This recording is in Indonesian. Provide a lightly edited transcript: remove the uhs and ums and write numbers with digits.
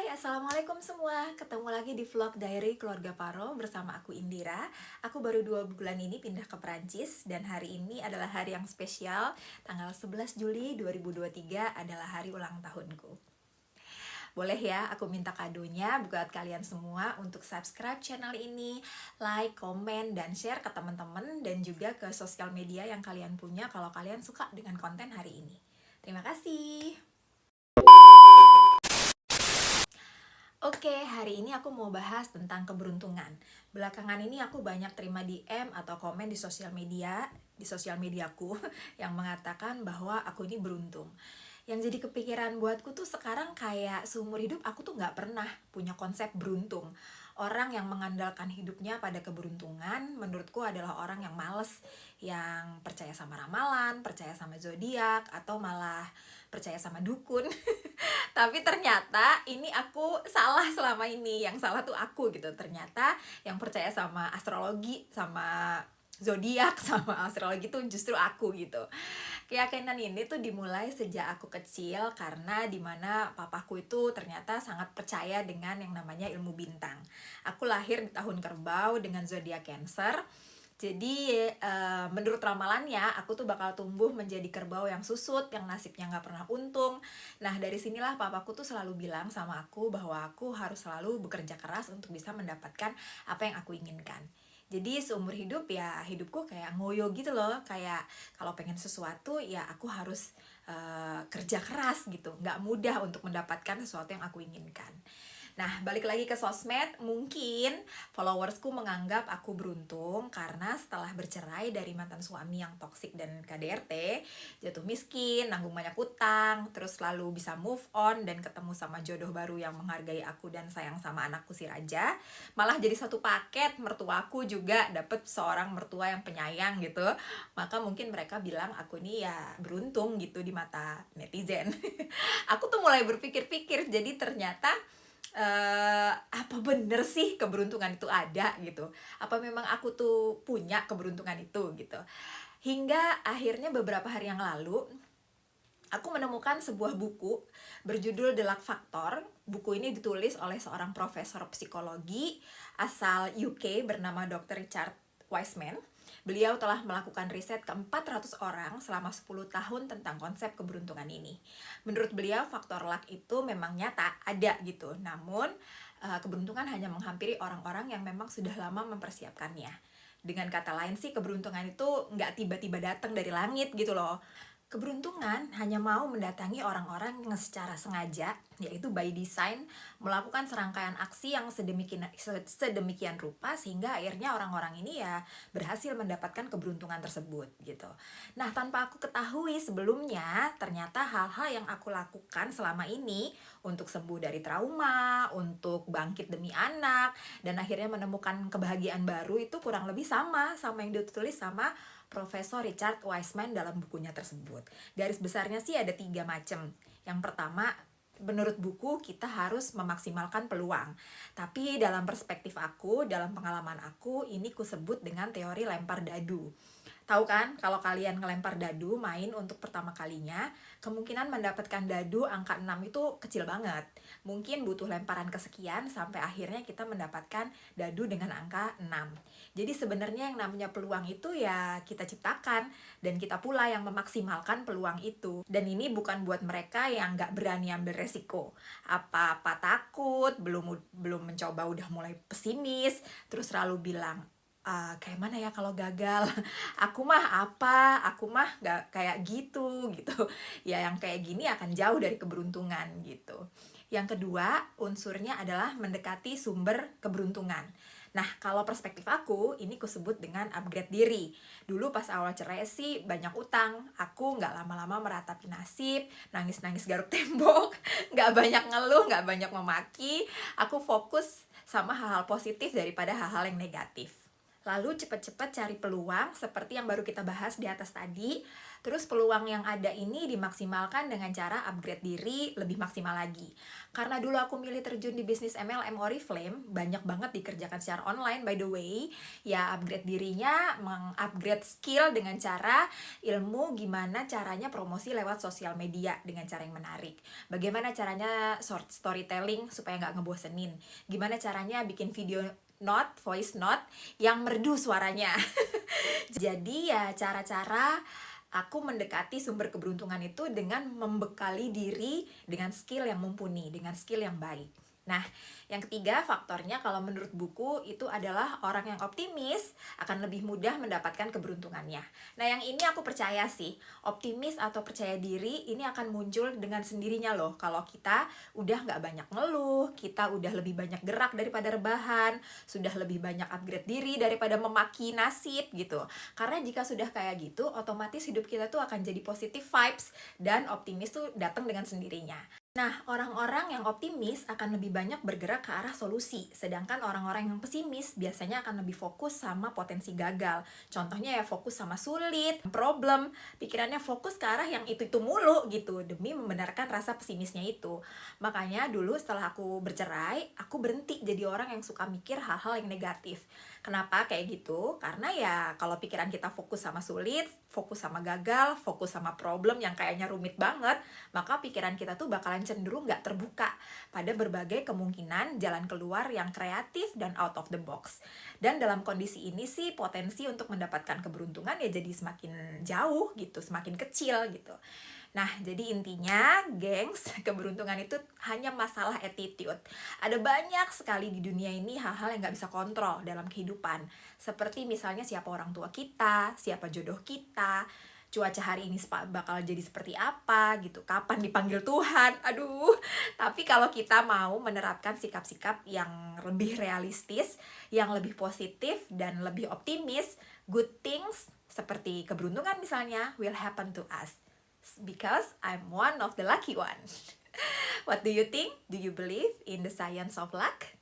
Assalamualaikum semua. Ketemu lagi di vlog Diary Keluarga Paro bersama aku Indira. Aku baru 2 bulan ini pindah ke Perancis dan hari ini adalah hari yang spesial. Tanggal 11 Juli 2023 adalah hari ulang tahunku. Boleh ya aku minta kadonya buat kalian semua untuk subscribe channel ini, like, komen, dan share ke teman-teman dan juga ke sosial media yang kalian punya kalau kalian suka dengan konten hari ini. Terima kasih. Oke, hari ini aku mau bahas tentang keberuntungan. Belakangan ini aku banyak terima DM atau komen di sosial mediaku yang mengatakan bahwa aku ini beruntung. Yang jadi kepikiran buatku tuh sekarang kayak seumur hidup aku tuh nggak pernah punya konsep beruntung. Orang yang mengandalkan hidupnya pada keberuntungan menurutku adalah orang yang males, yang percaya sama ramalan, percaya sama zodiak, atau malah percaya sama dukun. Tapi ternyata ini aku salah selama ini. Yang salah tuh aku gitu. Ternyata yang percaya sama astrologi, sama zodiak, sama astrologi tuh justru aku gitu. Keyakinan ini tuh dimulai sejak aku kecil karena dimana papaku itu ternyata sangat percaya dengan yang namanya ilmu bintang. Aku lahir di tahun kerbau dengan zodiak Cancer. Jadi menurut ramalannya aku tuh bakal tumbuh menjadi kerbau yang susut, yang nasibnya nggak pernah untung. Nah dari sinilah papaku tuh selalu bilang sama aku bahwa aku harus selalu bekerja keras untuk bisa mendapatkan apa yang aku inginkan. Jadi seumur hidup ya hidupku kayak ngoyo gitu loh. Kayak kalau pengen sesuatu ya aku harus kerja keras gitu. Nggak mudah untuk mendapatkan sesuatu yang aku inginkan. Nah, balik lagi ke sosmed, mungkin followersku menganggap aku beruntung karena setelah bercerai dari mantan suami yang toksik dan KDRT, jatuh miskin, nanggung banyak utang, terus lalu bisa move on dan ketemu sama jodoh baru yang menghargai aku dan sayang sama anakku si Raja. Malah jadi satu paket, mertuaku juga dapet seorang mertua yang penyayang gitu. Maka mungkin mereka bilang aku ini ya beruntung gitu di mata netizen. Aku tuh mulai berpikir-pikir, jadi ternyata apa bener sih keberuntungan itu ada gitu? Apa memang aku tuh punya keberuntungan itu gitu? Hingga akhirnya beberapa hari yang lalu aku menemukan sebuah buku berjudul The Luck Factor. Buku ini ditulis oleh seorang profesor psikologi asal UK bernama Dr. Richard Wiseman. Beliau telah melakukan riset ke 400 orang selama 10 tahun tentang konsep keberuntungan ini. Menurut beliau, faktor luck itu memang nyata, ada gitu. Namun, keberuntungan hanya menghampiri orang-orang yang memang sudah lama mempersiapkannya. Dengan kata lain sih, keberuntungan itu nggak tiba-tiba datang dari langit gitu loh. Keberuntungan hanya mau mendatangi orang-orang yang secara sengaja, yaitu by design, melakukan serangkaian aksi yang sedemikian rupa sehingga akhirnya orang-orang ini ya berhasil mendapatkan keberuntungan tersebut gitu. Nah, tanpa aku ketahui sebelumnya, ternyata hal-hal yang aku lakukan selama ini untuk sembuh dari trauma, untuk bangkit demi anak, dan akhirnya menemukan kebahagiaan baru itu kurang lebih sama yang ditulis sama Profesor Richard Wiseman dalam bukunya tersebut. Garis besarnya sih ada 3 macam. Yang pertama, menurut buku kita harus memaksimalkan peluang. Tapi dalam perspektif aku, dalam pengalaman aku, ini kusebut dengan teori lempar dadu. Tahu kan, kalau kalian ngelempar dadu main untuk pertama kalinya, kemungkinan mendapatkan dadu angka 6 itu kecil banget. Mungkin butuh lemparan kesekian sampai akhirnya kita mendapatkan dadu dengan angka 6. Jadi sebenarnya yang namanya peluang itu ya kita ciptakan, dan kita pula yang memaksimalkan peluang itu. Dan ini bukan buat mereka yang nggak berani ambil resiko. Apa-apa takut, belum mencoba udah mulai pesimis, terus selalu bilang, kayak mana ya kalau gagal, aku mah gak kayak gitu ya. Yang kayak gini akan jauh dari keberuntungan gitu. Yang kedua, unsurnya adalah mendekati sumber keberuntungan. Nah, kalau perspektif aku, ini kusebut dengan upgrade diri. Dulu pas awal cerai sih banyak utang. Aku gak lama-lama meratapi nasib, nangis-nangis garuk tembok, gak banyak ngeluh, gak banyak memaki. Aku fokus sama hal-hal positif daripada hal-hal yang negatif. Lalu cepat-cepat cari peluang seperti yang baru kita bahas di atas tadi. Terus peluang yang ada ini dimaksimalkan dengan cara upgrade diri lebih maksimal lagi. Karena dulu aku milih terjun di bisnis MLM Oriflame, banyak banget dikerjakan secara online by the way. Ya upgrade dirinya, mengupgrade skill dengan cara ilmu gimana caranya promosi lewat sosial media dengan cara yang menarik. Bagaimana caranya short storytelling supaya nggak ngebosenin. Gimana caranya bikin video voice note yang merdu suaranya. Jadi ya cara-cara aku mendekati sumber keberuntungan itu dengan membekali diri dengan skill yang mumpuni, dengan skill yang baik. Nah, yang ketiga faktornya kalau menurut buku itu adalah orang yang optimis akan lebih mudah mendapatkan keberuntungannya. Nah, yang ini aku percaya sih, optimis atau percaya diri ini akan muncul dengan sendirinya loh. Kalau kita udah nggak banyak ngeluh, kita udah lebih banyak gerak daripada rebahan, sudah lebih banyak upgrade diri daripada memaki nasib gitu. Karena jika sudah kayak gitu, otomatis hidup kita tuh akan jadi positive vibes dan optimis tuh datang dengan sendirinya. Nah, orang-orang yang optimis akan lebih banyak bergerak ke arah solusi, sedangkan orang-orang yang pesimis biasanya akan lebih fokus sama potensi gagal. Contohnya ya fokus sama sulit, problem, pikirannya fokus ke arah yang itu-itu mulu gitu, demi membenarkan rasa pesimisnya itu. Makanya dulu setelah aku bercerai, aku berhenti jadi orang yang suka mikir hal-hal yang negatif. Kenapa kayak gitu? Karena ya kalau pikiran kita fokus sama sulit, fokus sama gagal, fokus sama problem yang kayaknya rumit banget, maka pikiran kita tuh bakalan cenderung nggak terbuka pada berbagai kemungkinan jalan keluar yang kreatif dan out of the box. Dan dalam kondisi ini sih potensi untuk mendapatkan keberuntungan ya jadi semakin jauh gitu, semakin kecil gitu. Nah, jadi intinya, gengs, keberuntungan itu hanya masalah attitude. Ada banyak sekali di dunia ini hal-hal yang nggak bisa kontrol dalam kehidupan. Seperti misalnya siapa orang tua kita, siapa jodoh kita, cuaca hari ini bakal jadi seperti apa gitu, kapan dipanggil Tuhan, aduh. Tapi kalau kita mau menerapkan sikap-sikap yang lebih realistis, yang lebih positif dan lebih optimis, good things seperti keberuntungan misalnya will happen to us because I'm one of the lucky one. What do you think? Do you believe in the science of luck?